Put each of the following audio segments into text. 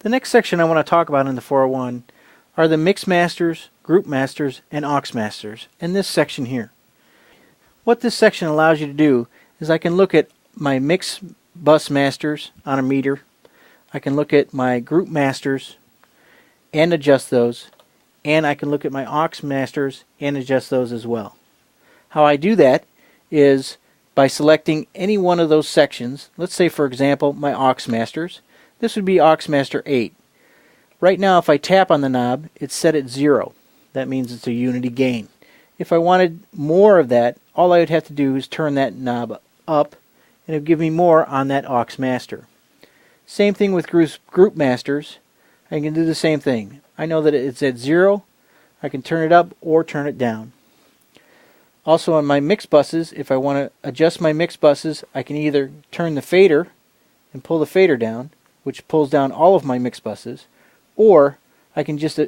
The next section I want to talk about in the 401 are the mix masters, group masters, and aux masters in this section here. What this section allows you to do is I can look at my mix bus masters on a meter. I can look at my group masters and adjust those, and I can look at my aux masters and adjust those as well. How I do that is by selecting any one of those sections. Let's say, for example, my aux masters. This would be aux master 8. Right now, if I tap on the knob, it's set at 0. That means it's a unity gain. If I wanted more of that, all I would have to do is turn that knob up, and it would give me more on that aux master. Same thing with group masters. I can do the same thing. I know that it's at 0. I can turn it up or turn it down. Also on my mix buses, if I want to adjust my mix buses, I can either turn the fader and pull the fader down, which pulls down all of my mix buses, or I can just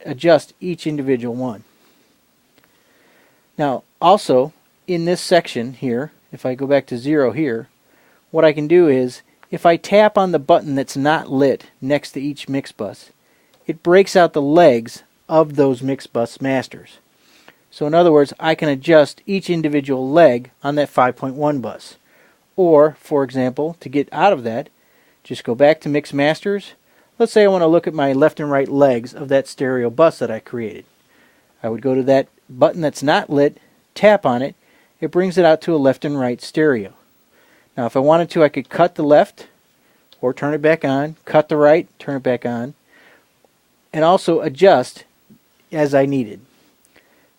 adjust each individual one. Now also in this section here, if I go back to 0 here, what I can do is if I tap on the button that's not lit next to each mix bus, it breaks out the legs of those mix bus masters. So in other words, I can adjust each individual leg on that 5.1 bus. Or, for example, to get out of that, just go back to Mix Masters. Let's say I want to look at my left and right legs of that stereo bus that I created. I would go to that button that's not lit, tap on it, it brings it out to a left and right stereo. Now if I wanted to, I could cut the left or turn it back on, cut the right, turn it back on, and also adjust as I needed.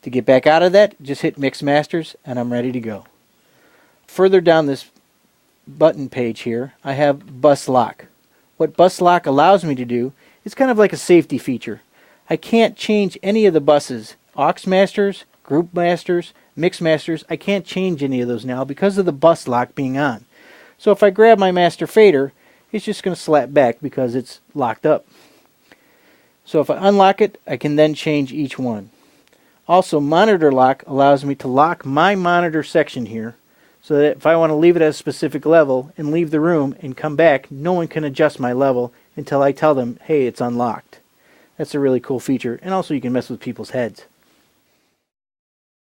To get back out of that, just hit Mix Masters and I'm ready to go. Further down this button page here, I have Bus Lock. What Bus Lock allows me to do is kind of like a safety feature. I can't change any of the buses, aux masters, group masters, mix masters. I can't change any of those now because of the bus lock being on. So if I grab my master fader, it's just going to slap back because it's locked up. So if I unlock it, I can then change each one. Also, monitor lock allows me to lock my monitor section here so that if I want to leave it at a specific level and leave the room and come back, no one can adjust my level until I tell them, hey, it's unlocked. That's a really cool feature, and also you can mess with people's heads.